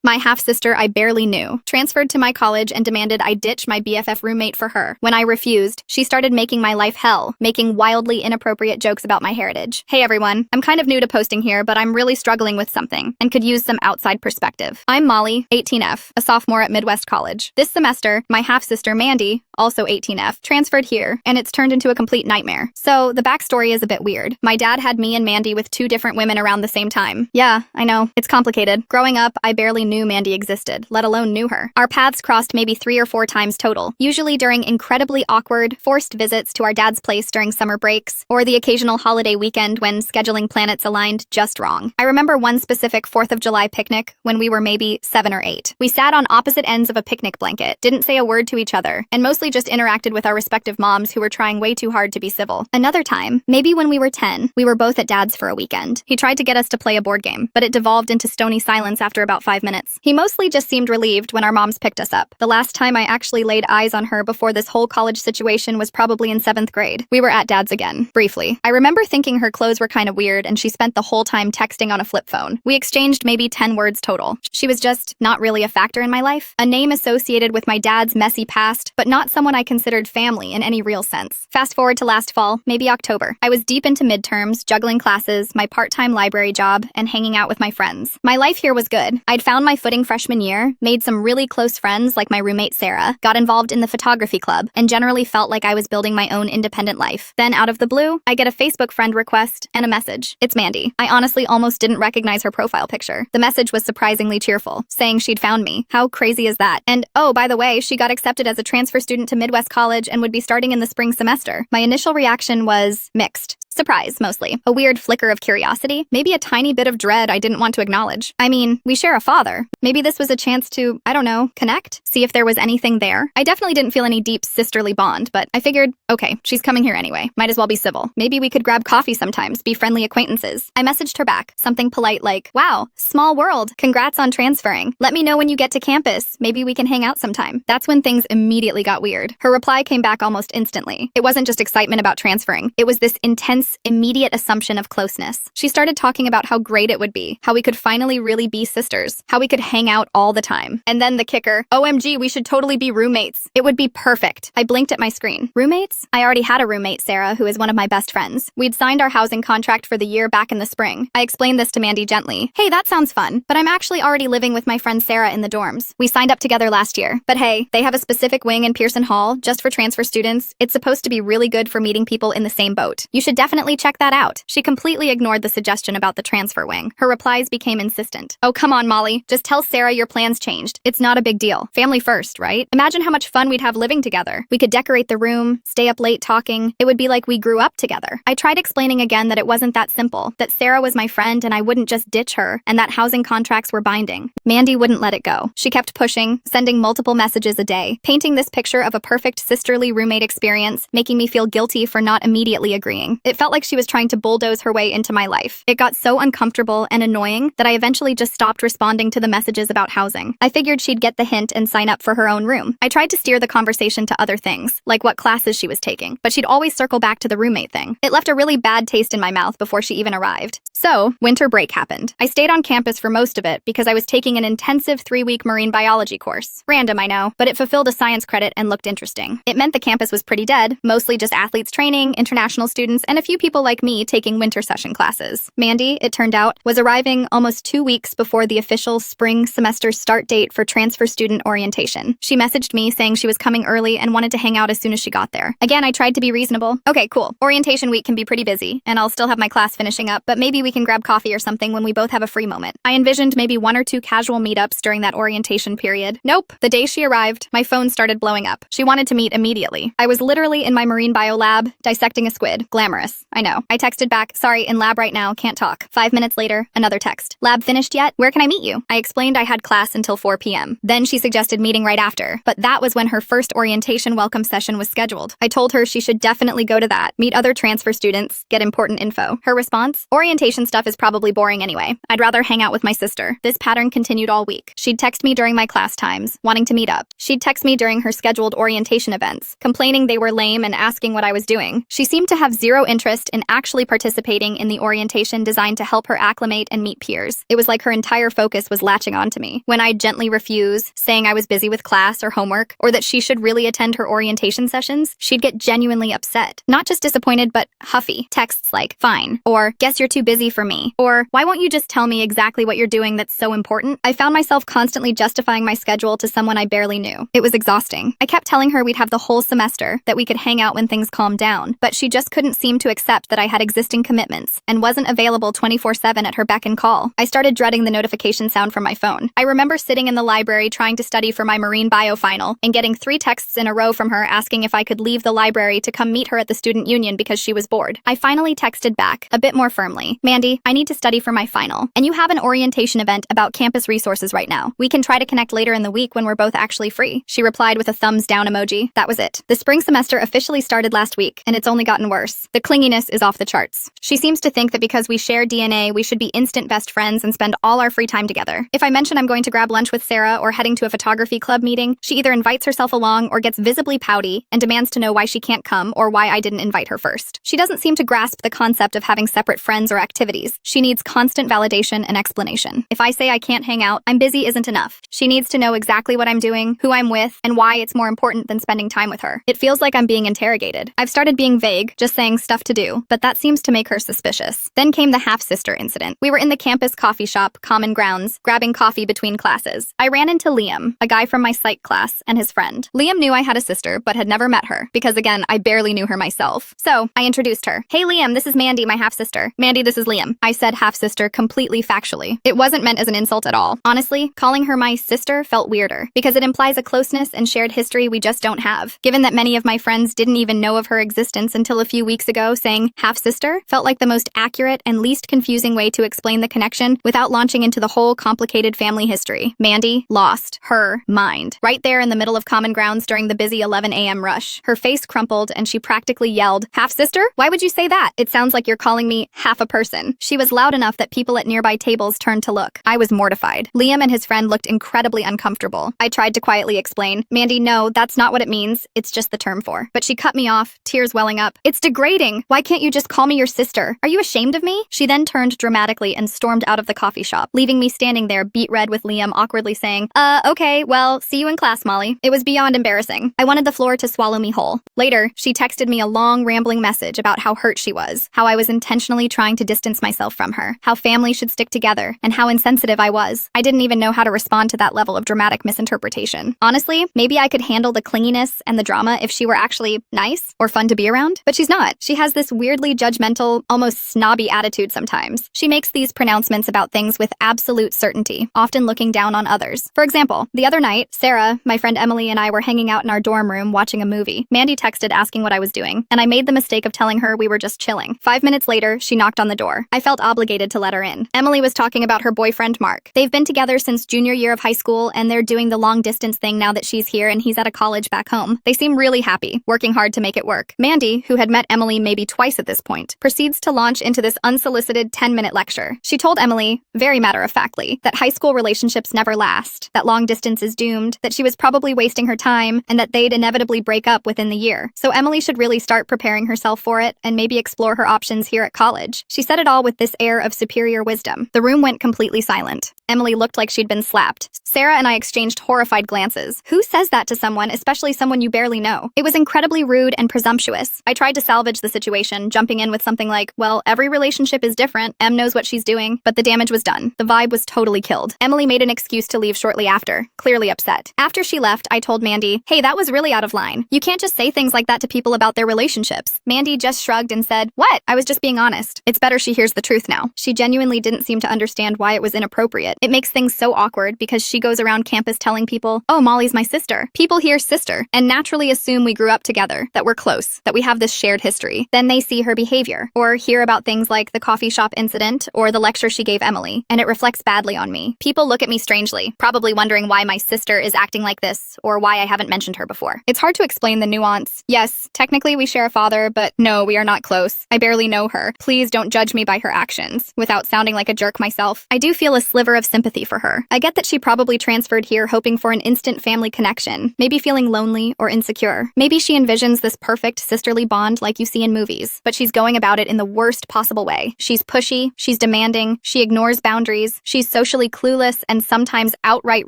My half-sister I barely knew, transferred to my college and demanded I ditch my BFF roommate for her. When I refused, she started making my life hell, making wildly inappropriate jokes about my heritage. Hey everyone, I'm kind of new to posting here, but I'm really struggling with something and could use some outside perspective. I'm Molly, 18F, a sophomore at Midwest College. This semester, my half-sister Mandy, also 18F, transferred here, and it's turned into a complete nightmare. So the backstory is a bit weird. My dad had me and Mandy with two different women around the same time. Yeah, I know, it's complicated. Growing up, I barely knew Mandy existed, let alone knew her. Our paths crossed maybe 3 or 4 times total, usually during incredibly awkward, forced visits to our dad's place during summer breaks, or the occasional holiday weekend when scheduling planets aligned just wrong. I remember one specific 4th of July picnic when we were maybe 7 or 8. We sat on opposite ends of a picnic blanket, didn't say a word to each other, and mostly just interacted with our respective moms who were trying way too hard to be civil. Another time, maybe when we were 10, we were both at dad's for a weekend. He tried to get us to play a board game, but it devolved into stony silence after about 5 minutes. He mostly just seemed relieved when our moms picked us up. The last time I actually laid eyes on her before this whole college situation was probably in 7th grade. We were at dad's again, briefly. I remember thinking her clothes were kind of weird and she spent the whole time texting on a flip phone. We exchanged maybe 10 words total. She was just not really a factor in my life. A name associated with my dad's messy past, but not someone I considered family in any real sense. Fast forward to last fall, maybe October. I was deep into midterms, juggling classes, my part-time library job, and hanging out with my friends. My life here was good. I'd found my footing freshman year, made some really close friends like my roommate Sarah, got involved in the photography club, and generally felt like I was building my own independent life. Then out of the blue, I get a Facebook friend request and a message. It's Mandy. I honestly almost didn't recognize her profile picture. The message was surprisingly cheerful, saying she'd found me. How crazy is that? And oh, by the way, she got accepted as a transfer student to Midwest College and would be starting in the spring semester. My initial reaction was mixed. Surprise, mostly. A weird flicker of curiosity. Maybe a tiny bit of dread I didn't want to acknowledge. I mean, we share a father. Maybe this was a chance to, I don't know, connect? See if there was anything there? I definitely didn't feel any deep sisterly bond, but I figured, okay, she's coming here anyway. Might as well be civil. Maybe we could grab coffee sometimes, be friendly acquaintances. I messaged her back, something polite like, wow, small world. Congrats on transferring. Let me know when you get to campus. Maybe we can hang out sometime. That's when things immediately got weird. Her reply came back almost instantly. It wasn't just excitement about transferring. It was this intense, immediate assumption of closeness. She started talking about how great it would be, how we could finally really be sisters, how we could hang out all the time. And then the kicker, OMG, we should totally be roommates. It would be perfect. I blinked at my screen. Roommates? I already had a roommate, Sarah, who is one of my best friends. We'd signed our housing contract for the year back in the spring. I explained this to Mandy gently. Hey, that sounds fun, but I'm actually already living with my friend Sarah in the dorms. We signed up together last year. But hey, they have a specific wing in Pearson Hall just for transfer students. It's supposed to be really good for meeting people in the same boat. You should definitely check that out. She completely ignored the suggestion about the transfer wing. Her replies became insistent. Oh, come on, Molly. Just tell Sarah your plans changed. It's not a big deal. Family first, right? Imagine how much fun we'd have living together. We could decorate the room, stay up late talking. It would be like we grew up together. I tried explaining again that it wasn't that simple, that Sarah was my friend and I wouldn't just ditch her, and that housing contracts were binding. Mandy wouldn't let it go. She kept pushing, sending multiple messages a day, painting this picture of a perfect sisterly roommate experience, making me feel guilty for not immediately agreeing. It felt like she was trying to bulldoze her way into my life. It got so uncomfortable and annoying that I eventually just stopped responding to the messages about housing. I figured she'd get the hint and sign up for her own room. I tried to steer the conversation to other things, like what classes she was taking, but she'd always circle back to the roommate thing. It left a really bad taste in my mouth before she even arrived. So, winter break happened. I stayed on campus for most of it because I was taking an intensive 3-week marine biology course. Random, I know, but it fulfilled a science credit and looked interesting. It meant the campus was pretty dead, mostly just athletes training, international students, and a few people like me taking winter session classes. Mandy, it turned out, was arriving almost 2 weeks before the official spring semester start date for transfer student orientation. She messaged me saying she was coming early and wanted to hang out as soon as she got there. Again, I tried to be reasonable. Okay, cool. Orientation week can be pretty busy, and I'll still have my class finishing up, but maybe we can grab coffee or something when we both have a free moment. I envisioned maybe 1 or 2 casual meetups during that orientation period. Nope. The day she arrived, my phone started blowing up. She wanted to meet immediately. I was literally in my marine bio lab, dissecting a squid. Glamorous. I know. I texted back, sorry, in lab right now, can't talk. 5 minutes later, another text. Lab finished yet? Where can I meet you? I explained I had class until 4 p.m. Then she suggested meeting right after, but that was when her first orientation welcome session was scheduled. I told her she should definitely go to that, meet other transfer students, get important info. Her response? Orientation stuff is probably boring anyway. I'd rather hang out with my sister. This pattern continued all week. She'd text me during my class times, wanting to meet up. She'd text me during her scheduled orientation events, complaining they were lame and asking what I was doing. She seemed to have zero interest interest in actually participating in the orientation designed to help her acclimate and meet peers. It was like her entire focus was latching onto me. When I'd gently refuse, saying I was busy with class or homework, or that she should really attend her orientation sessions, she'd get genuinely upset. Not just disappointed, but huffy. Texts like, fine, or guess you're too busy for me, or why won't you just tell me exactly what you're doing that's so important? I found myself constantly justifying my schedule to someone I barely knew. It was exhausting. I kept telling her we'd have the whole semester, that we could hang out when things calmed down, but she just couldn't seem to accept that I had existing commitments and wasn't available 24/7 at her beck and call. I started dreading the notification sound from my phone. I remember sitting in the library trying to study for my marine bio final and getting 3 texts in a row from her asking if I could leave the library to come meet her at the student union because she was bored. I finally texted back, a bit more firmly, Mandy, I need to study for my final, and you have an orientation event about campus resources right now. We can try to connect later in the week when we're both actually free. She replied with a thumbs down emoji. That was it. The spring semester officially started last week, and it's only gotten worse. The clinginess is off the charts. She seems to think that because we share DNA, we should be instant best friends and spend all our free time together. If I mention I'm going to grab lunch with Sarah or heading to a photography club meeting, she either invites herself along or gets visibly pouty and demands to know why she can't come or why I didn't invite her first. She doesn't seem to grasp the concept of having separate friends or activities. She needs constant validation and explanation. If I say I can't hang out, I'm busy isn't enough. She needs to know exactly what I'm doing, who I'm with, and why it's more important than spending time with her. It feels like I'm being interrogated. I've started being vague, just saying stuff to do, but that seems to make her suspicious. Then came the half-sister incident. We were in the campus coffee shop, Common Grounds, grabbing coffee between classes. I ran into Liam, a guy from my psych class, and his friend. Liam knew I had a sister, but had never met her, because again, I barely knew her myself. So, I introduced her. Hey Liam, this is Mandy, my half-sister. Mandy, this is Liam. I said half-sister completely factually. It wasn't meant as an insult at all. Honestly, calling her my sister felt weirder, because it implies a closeness and shared history we just don't have. Given that many of my friends didn't even know of her existence until a few weeks ago, saying half-sister felt like the most accurate and least confusing way to explain the connection without launching into the whole complicated family history. Mandy lost her mind. Right there in the middle of Common Grounds during the busy 11 a.m. rush. Her face crumpled and she practically yelled, half-sister? Why would you say that? It sounds like you're calling me half a person. She was loud enough that people at nearby tables turned to look. I was mortified. Liam and his friend looked incredibly uncomfortable. I tried to quietly explain, Mandy, no, that's not what it means. It's just the term for. But she cut me off, tears welling up. It's degrading. Why can't you just call me your sister? Are you ashamed of me? She then turned dramatically and stormed out of the coffee shop, leaving me standing there beet red with Liam awkwardly saying, okay, well, see you in class, Molly. It was beyond embarrassing. I wanted the floor to swallow me whole. Later, she texted me a long, rambling message about how hurt she was, how I was intentionally trying to distance myself from her, how family should stick together, and how insensitive I was. I didn't even know how to respond to that level of dramatic misinterpretation. Honestly, maybe I could handle the clinginess and the drama if she were actually nice or fun to be around, but she's not. She has this weirdly judgmental, almost snobby attitude sometimes. She makes these pronouncements about things with absolute certainty, often looking down on others. For example, the other night, Sarah, my friend Emily, and I were hanging out in our dorm room watching a movie. Mandy texted asking what I was doing, and I made the mistake of telling her we were just chilling. 5 minutes later, she knocked on the door. I felt obligated to let her in. Emily was talking about her boyfriend, Mark. They've been together since junior year of high school, and they're doing the long-distance thing now that she's here and he's at a college back home. They seem really happy, working hard to make it work. Mandy, who had met Emily maybe twice at this point, proceeds to launch into this unsolicited 10-minute lecture. She told Emily, very matter-of-factly, that high school relationships never last, that long distance is doomed, that she was probably wasting her time, and that they'd inevitably break up within the year. So Emily should really start preparing herself for it and maybe explore her options here at college. She said it all with this air of superior wisdom. The room went completely silent. Emily looked like she'd been slapped. Sarah and I exchanged horrified glances. Who says that to someone, especially someone you barely know? It was incredibly rude and presumptuous. I tried to salvage the situation, jumping in with something like, well, every relationship is different. Em knows what she's doing, but the damage was done. The vibe was totally killed. Emily made an excuse to leave shortly after, clearly upset. After she left, I told Mandy, hey, that was really out of line. You can't just say things like that to people about their relationships. Mandy just shrugged and said, what? I was just being honest. It's better she hears the truth now. She genuinely didn't seem to understand why it was inappropriate. It makes things so awkward because she goes around campus telling people, oh, Molly's my sister. People hear sister and naturally assume we grew up together, that we're close, that we have this shared history. Then they see her behavior or hear about things like the coffee shop incident or the lecture she gave Emily, and it reflects badly on me. People look at me strangely, probably wondering why my sister is acting like this or why I haven't mentioned her before. It's hard to explain the nuance. Yes, technically we share a father, but no, we are not close. I barely know her. Please don't judge me by her actions. Without sounding like a jerk myself, I do feel a sliver of sympathy for her. I get that she probably transferred here hoping for an instant family connection, maybe feeling lonely or insecure. Maybe she envisions this perfect sisterly bond like you see in movies. boundaries, but she's going about it in the worst possible way. She's pushy, she's demanding, she ignores boundaries, she's socially clueless and sometimes outright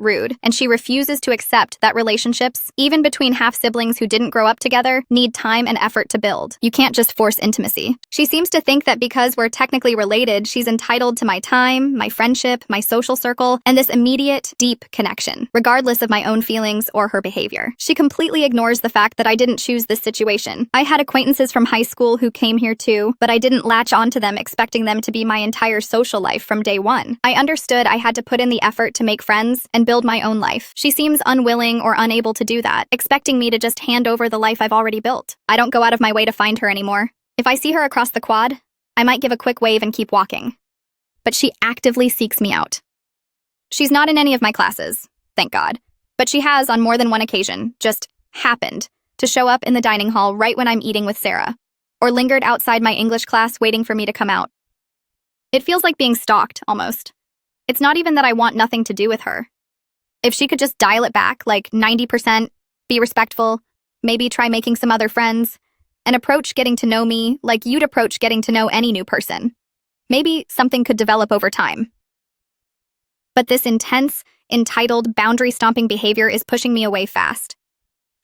rude, and she refuses to accept that relationships, even between half-siblings who didn't grow up together, need time and effort to build. You can't just force intimacy. She seems to think that because we're technically related, she's entitled to my time, my friendship, my social circle, and this immediate, deep connection, regardless of my own feelings or her behavior. She completely ignores the fact that I didn't choose this situation. I had acquaintances from high school who came here too, but I didn't latch onto them expecting them to be my entire social life from day one. I understood I had to put in the effort to make friends and build my own life. She seems unwilling or unable to do that, expecting me to just hand over the life I've already built. I don't go out of my way to find her anymore. If I see her across the quad, I might give a quick wave and keep walking. But she actively seeks me out. She's not in any of my classes, thank God, but she has, on more than one occasion, just happened to show up in the dining hall right when I'm eating with Sarah, or lingered outside my English class waiting for me to come out. It feels like being stalked, almost. It's not even that I want nothing to do with her. If she could just dial it back, like 90%, be respectful, maybe try making some other friends, and approach getting to know me like you'd approach getting to know any new person. Maybe something could develop over time. But this intense, entitled, boundary-stomping behavior is pushing me away fast.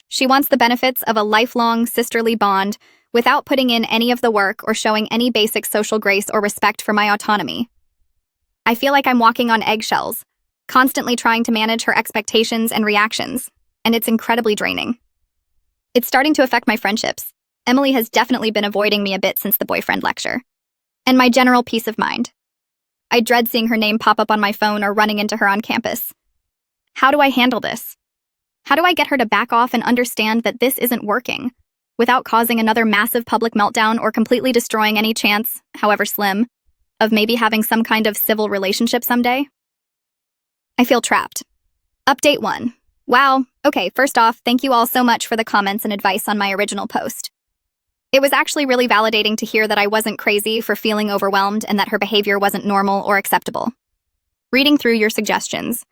She wants the benefits of a lifelong sisterly bond without putting in any of the work or showing any basic social grace or respect for my autonomy. I feel like I'm walking on eggshells, constantly trying to manage her expectations and reactions, and it's incredibly draining. It's starting to affect my friendships. Emily has definitely been avoiding me a bit since the boyfriend lecture. And my general peace of mind. I dread seeing her name pop up on my phone or running into her on campus. How do I handle this? How do I get her to back off and understand that this isn't working, without causing another massive public meltdown or completely destroying any chance, however slim, of maybe having some kind of civil relationship someday? I feel trapped. Update 1. Wow, okay, first off, thank you all so much for the comments and advice on my original post. It was actually really validating to hear that I wasn't crazy for feeling overwhelmed and that her behavior wasn't normal or acceptable. Reading through your suggestions,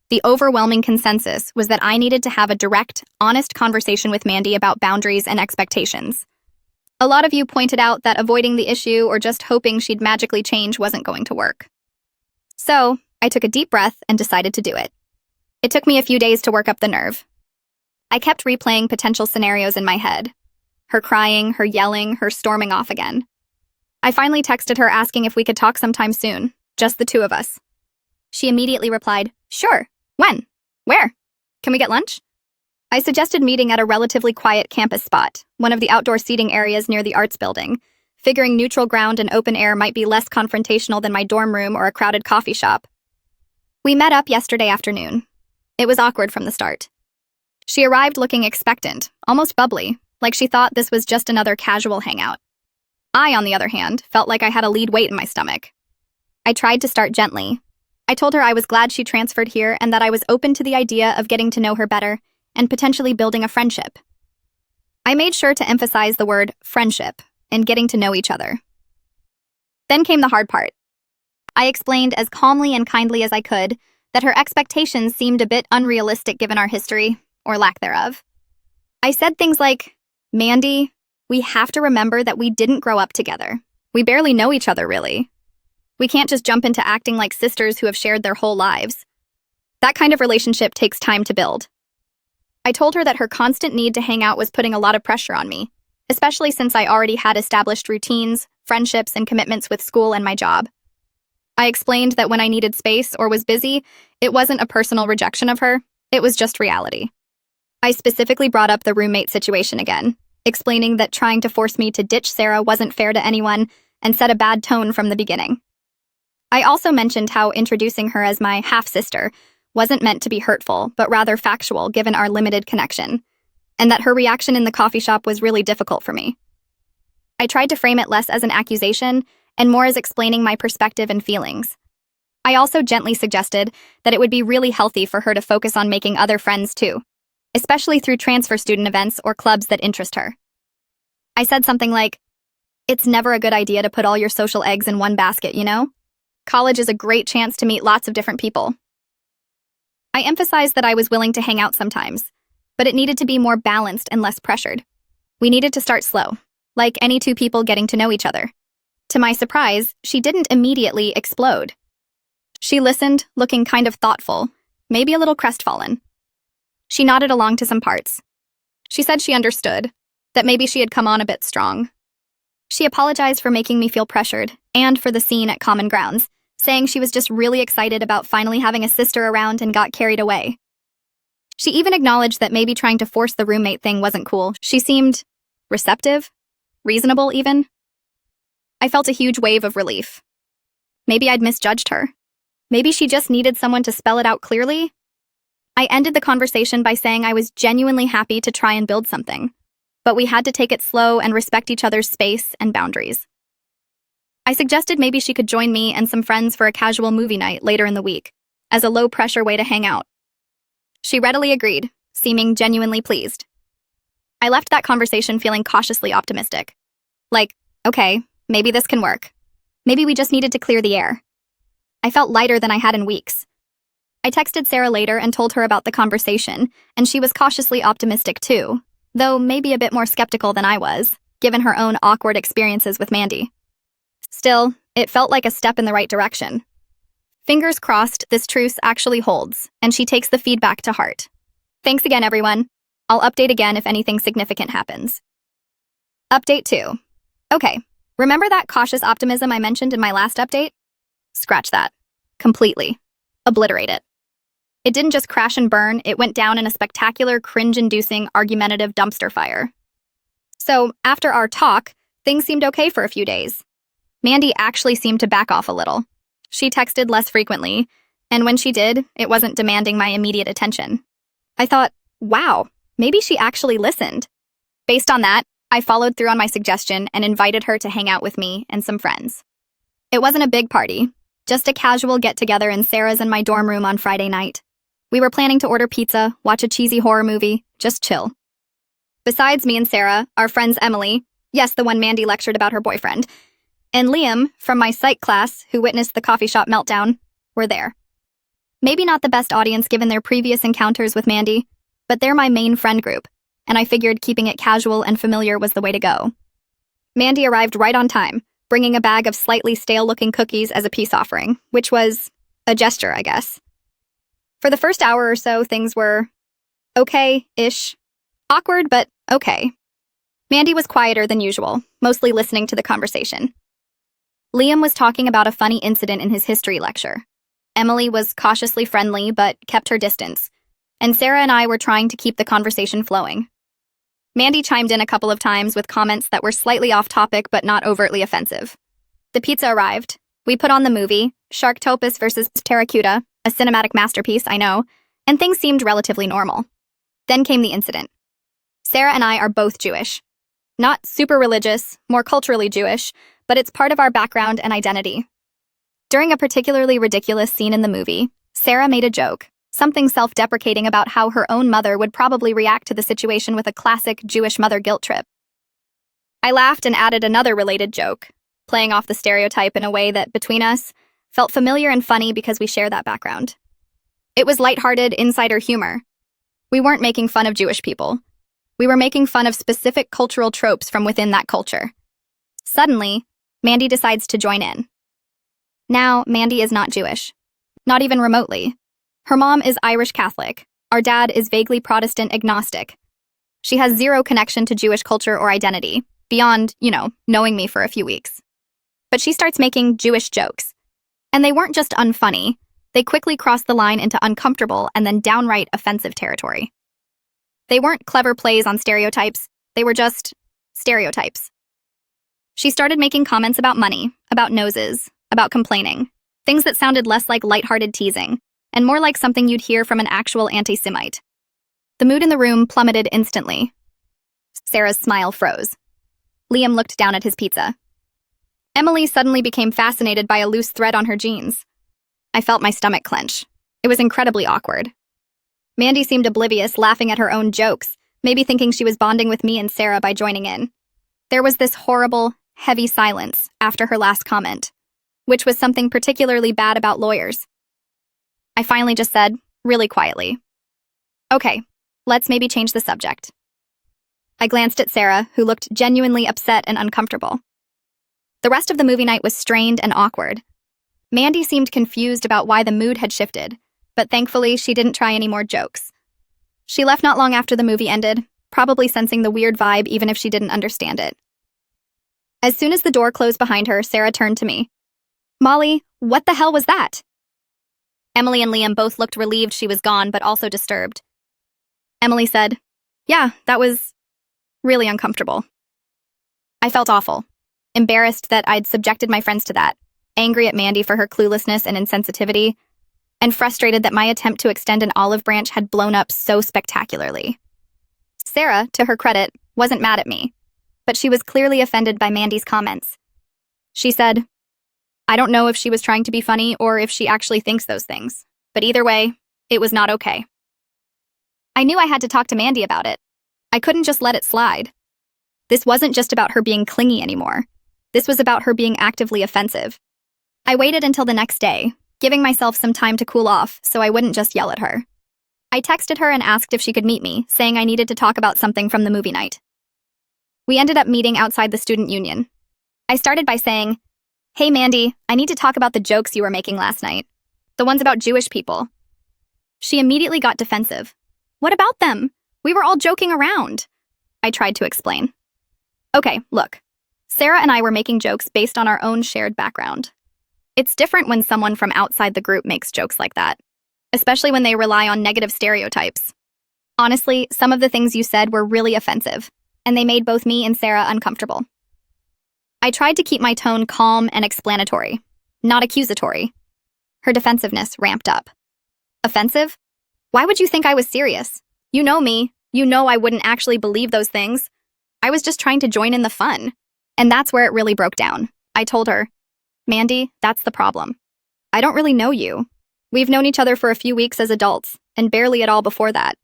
the overwhelming consensus was that I needed to have a direct, honest conversation with Mandy about boundaries and expectations. A lot of you pointed out that avoiding the issue or just hoping she'd magically change wasn't going to work. So, I took a deep breath and decided to do it. It took me a few days to work up the nerve. I kept replaying potential scenarios in my head. Her crying, her yelling, her storming off again. I finally texted her asking if we could talk sometime soon, just the two of us. She immediately replied, "Sure. When? Where? Can we get lunch?" I suggested meeting at a relatively quiet campus spot, one of the outdoor seating areas near the arts building, figuring neutral ground and open air might be less confrontational than my dorm room or a crowded coffee shop. We met up yesterday afternoon. It was awkward from the start. She arrived looking expectant, almost bubbly, like she thought this was just another casual hangout. I, on the other hand, felt like I had a lead weight in my stomach. I tried to start gently. I told her I was glad she transferred here and that I was open to the idea of getting to know her better and potentially building a friendship. I made sure to emphasize the word friendship and getting to know each other. Then came the hard part. I explained as calmly and kindly as I could that her expectations seemed a bit unrealistic given our history, or lack thereof. I said things like, "Mandy, we have to remember that we didn't grow up together. We barely know each other, really. We can't just jump into acting like sisters who have shared their whole lives. That kind of relationship takes time to build." I told her that her constant need to hang out was putting a lot of pressure on me, especially since I already had established routines, friendships, and commitments with school and my job. I explained that when I needed space or was busy, it wasn't a personal rejection of her, it was just reality. I specifically brought up the roommate situation again, explaining that trying to force me to ditch Sarah wasn't fair to anyone and set a bad tone from the beginning. I also mentioned how introducing her as my half-sister wasn't meant to be hurtful, but rather factual given our limited connection, and that her reaction in the coffee shop was really difficult for me. I tried to frame it less as an accusation and more as explaining my perspective and feelings. I also gently suggested that it would be really healthy for her to focus on making other friends too, especially through transfer student events or clubs that interest her. I said something like, "It's never a good idea to put all your social eggs in one basket, you know? College is a great chance to meet lots of different people." I emphasized that I was willing to hang out sometimes, but it needed to be more balanced and less pressured. We needed to start slow, like any two people getting to know each other. To my surprise, she didn't immediately explode. She listened, looking kind of thoughtful, maybe a little crestfallen. She nodded along to some parts. She said she understood, that maybe she had come on a bit strong. She apologized for making me feel pressured, and for the scene at Common Grounds, saying she was just really excited about finally having a sister around and got carried away. She even acknowledged that maybe trying to force the roommate thing wasn't cool. She seemed receptive, reasonable even. I felt a huge wave of relief. Maybe I'd misjudged her. Maybe she just needed someone to spell it out clearly. I ended the conversation by saying I was genuinely happy to try and build something, but we had to take it slow and respect each other's space and boundaries. I suggested maybe she could join me and some friends for a casual movie night later in the week, as a low-pressure way to hang out. She readily agreed, seeming genuinely pleased. I left that conversation feeling cautiously optimistic. Like, okay, maybe this can work. Maybe we just needed to clear the air. I felt lighter than I had in weeks. I texted Sarah later and told her about the conversation, and she was cautiously optimistic too, though maybe a bit more skeptical than I was, given her own awkward experiences with Mandy. Still, it felt like a step in the right direction. Fingers crossed this truce actually holds, and she takes the feedback to heart. Thanks again, everyone. I'll update again if anything significant happens. Update 2. Okay, remember that cautious optimism I mentioned in my last update? Scratch that. Completely. Obliterate it. It didn't just crash and burn, it went down in a spectacular, cringe-inducing, argumentative dumpster fire. So, after our talk, things seemed okay for a few days. Mandy actually seemed to back off a little. She texted less frequently, and when she did, it wasn't demanding my immediate attention. I thought, wow, maybe she actually listened. Based on that, I followed through on my suggestion and invited her to hang out with me and some friends. It wasn't a big party, just a casual get-together in Sarah's and my dorm room on Friday night. We were planning to order pizza, watch a cheesy horror movie, just chill. Besides me and Sarah, our friends Emily, yes, the one Mandy lectured about her boyfriend, and Liam, from my psych class, who witnessed the coffee shop meltdown, were there. Maybe not the best audience given their previous encounters with Mandy, but they're my main friend group, and I figured keeping it casual and familiar was the way to go. Mandy arrived right on time, bringing a bag of slightly stale-looking cookies as a peace offering, which was a gesture, I guess. For the first hour or so, things were okay-ish. Awkward, but okay. Mandy was quieter than usual, mostly listening to the conversation. Liam was talking about a funny incident in his history lecture. Emily was cautiously friendly, but kept her distance. And Sarah and I were trying to keep the conversation flowing. Mandy chimed in a couple of times with comments that were slightly off-topic but not overtly offensive. The pizza arrived. We put on the movie, Sharktopus vs. Terracuta, a cinematic masterpiece, I know, and things seemed relatively normal. Then came the incident. Sarah and I are both Jewish. Not super religious, more culturally Jewish, but it's part of our background and identity. During a particularly ridiculous scene in the movie, Sarah made a joke, something self-deprecating about how her own mother would probably react to the situation with a classic Jewish mother guilt trip. I laughed and added another related joke, playing off the stereotype in a way that, between us, felt familiar and funny because we share that background. It was lighthearted insider humor. We weren't making fun of Jewish people. We were making fun of specific cultural tropes from within that culture. Suddenly, Mandy decides to join in. Now, Mandy is not Jewish. Not even remotely. Her mom is Irish Catholic. Our dad is vaguely Protestant agnostic. She has zero connection to Jewish culture or identity, beyond, knowing me for a few weeks. But she starts making Jewish jokes. And they weren't just unfunny. They quickly crossed the line into uncomfortable and then downright offensive territory. They weren't clever plays on stereotypes. They were just stereotypes. She started making comments about money, about noses, about complaining, things that sounded less like lighthearted teasing, and more like something you'd hear from an actual anti-Semite. The mood in the room plummeted instantly. Sarah's smile froze. Liam looked down at his pizza. Emily suddenly became fascinated by a loose thread on her jeans. I felt my stomach clench. It was incredibly awkward. Mandy seemed oblivious, laughing at her own jokes, maybe thinking she was bonding with me and Sarah by joining in. There was this horrible, heavy silence after her last comment, which was something particularly bad about lawyers. I finally just said, really quietly, "Okay, let's maybe change the subject." I glanced at Sarah, who looked genuinely upset and uncomfortable. The rest of the movie night was strained and awkward. Mandy seemed confused about why the mood had shifted, but thankfully she didn't try any more jokes. She left not long after the movie ended, probably sensing the weird vibe even if she didn't understand it. As soon as the door closed behind her, Sarah turned to me. "Molly, what the hell was that?" Emily and Liam both looked relieved she was gone, but also disturbed. Emily said, "Yeah, that was really uncomfortable." I felt awful, embarrassed that I'd subjected my friends to that, angry at Mandy for her cluelessness and insensitivity, and frustrated that my attempt to extend an olive branch had blown up so spectacularly. Sarah, to her credit, wasn't mad at me, but she was clearly offended by Mandy's comments. She said, "I don't know if she was trying to be funny or if she actually thinks those things, but either way, it was not okay." I knew I had to talk to Mandy about it. I couldn't just let it slide. This wasn't just about her being clingy anymore. This was about her being actively offensive. I waited until the next day, giving myself some time to cool off so I wouldn't just yell at her. I texted her and asked if she could meet me, saying I needed to talk about something from the movie night. We ended up meeting outside the student union. I started by saying, "Hey Mandy, I need to talk about the jokes you were making last night. The ones about Jewish people." She immediately got defensive. "What about them? We were all joking around." I tried to explain. "Okay, look. Sarah and I were making jokes based on our own shared background. It's different when someone from outside the group makes jokes like that, especially when they rely on negative stereotypes. Honestly, some of the things you said were really offensive, and they made both me and Sarah uncomfortable." I tried to keep my tone calm and explanatory, not accusatory. Her defensiveness ramped up. "Offensive? Why would you think I was serious? You know me. You know I wouldn't actually believe those things. I was just trying to join in the fun." And that's where it really broke down. I told her, "Mandy, that's the problem. I don't really know you. We've known each other for a few weeks as adults, and barely at all before that.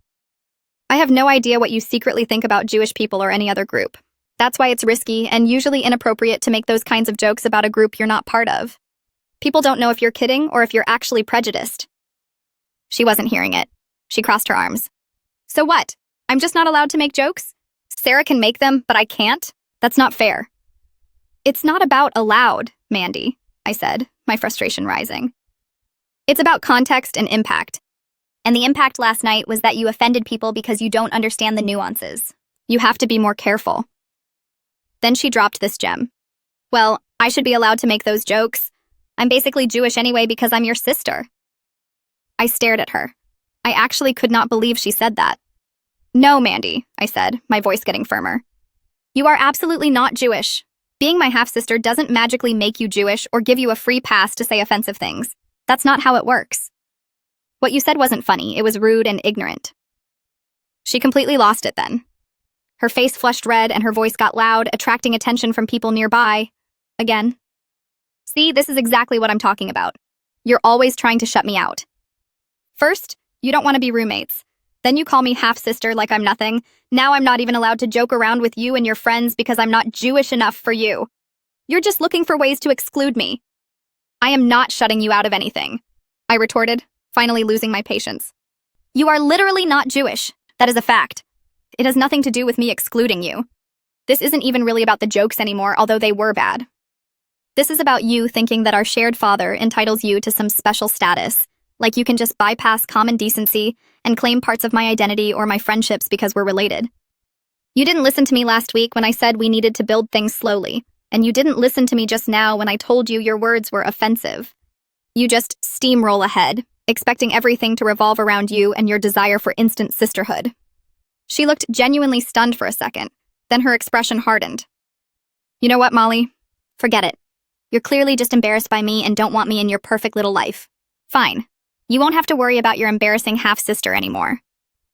I have no idea what you secretly think about Jewish people or any other group. That's why it's risky and usually inappropriate to make those kinds of jokes about a group you're not part of. People don't know if you're kidding or if you're actually prejudiced." She wasn't hearing it. She crossed her arms. "So what? I'm just not allowed to make jokes? Sarah can make them, but I can't? That's not fair." "It's not about allowed, Mandy," I said, my frustration rising. "It's about context and impact. And the impact last night was that you offended people because you don't understand the nuances. You have to be more careful." Then she dropped this gem. "Well, I should be allowed to make those jokes. I'm basically Jewish anyway because I'm your sister." I stared at her. I actually could not believe she said that. "No, Mandy," I said, my voice getting firmer. "You are absolutely not Jewish. Being my half-sister doesn't magically make you Jewish or give you a free pass to say offensive things. That's not how it works. What you said wasn't funny, it was rude and ignorant." She completely lost it then. Her face flushed red and her voice got loud, attracting attention from people nearby. Again. "See, this is exactly what I'm talking about. You're always trying to shut me out. First, you don't want to be roommates. Then you call me half-sister like I'm nothing. Now I'm not even allowed to joke around with you and your friends because I'm not Jewish enough for you. You're just looking for ways to exclude me." "I am not shutting you out of anything," I retorted, finally losing my patience. "You are literally not Jewish. That is a fact. It has nothing to do with me excluding you. This isn't even really about the jokes anymore, although they were bad. This is about you thinking that our shared father entitles you to some special status, like you can just bypass common decency and claim parts of my identity or my friendships because we're related. You didn't listen to me last week when I said we needed to build things slowly, and you didn't listen to me just now when I told you your words were offensive. You just steamroll ahead, expecting everything to revolve around you and your desire for instant sisterhood." She looked genuinely stunned for a second, then her expression hardened. "You know what, Molly? Forget it. You're clearly just embarrassed by me and don't want me in your perfect little life. Fine. You won't have to worry about your embarrassing half-sister anymore."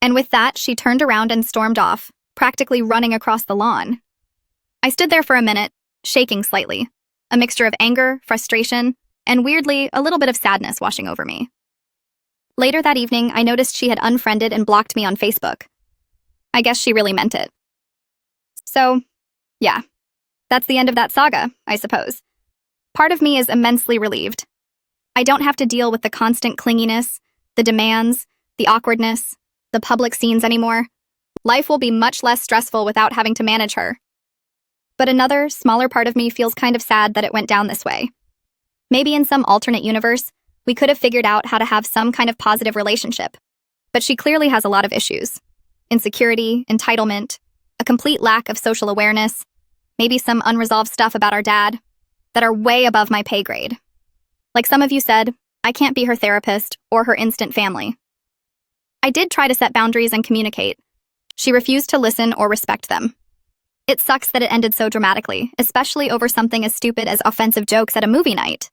And with that, she turned around and stormed off, practically running across the lawn. I stood there for a minute, shaking slightly, a mixture of anger, frustration, and weirdly, a little bit of sadness washing over me. Later that evening, I noticed she had unfriended and blocked me on Facebook. I guess she really meant it. So, yeah, that's the end of that saga, I suppose. Part of me is immensely relieved. I don't have to deal with the constant clinginess, the demands, the awkwardness, the public scenes anymore. Life will be much less stressful without having to manage her. But another, smaller part of me feels kind of sad that it went down this way. Maybe in some alternate universe, we could have figured out how to have some kind of positive relationship. But she clearly has a lot of issues. Insecurity, entitlement, a complete lack of social awareness, maybe some unresolved stuff about our dad that are way above my pay grade. Like some of you said, I can't be her therapist or her instant family. I did try to set boundaries and communicate. She refused to listen or respect them. It sucks that it ended so dramatically, especially over something as stupid as offensive jokes at a movie night.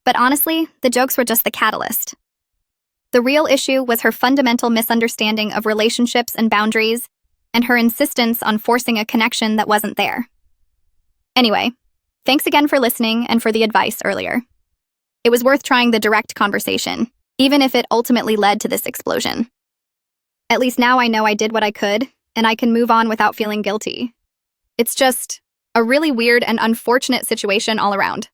But honestly, the jokes were just the catalyst. The real issue was her fundamental misunderstanding of relationships and boundaries, and her insistence on forcing a connection that wasn't there. Anyway, thanks again for listening and for the advice earlier. It was worth trying the direct conversation, even if it ultimately led to this explosion. At least now I know I did what I could, and I can move on without feeling guilty. It's just a really weird and unfortunate situation all around.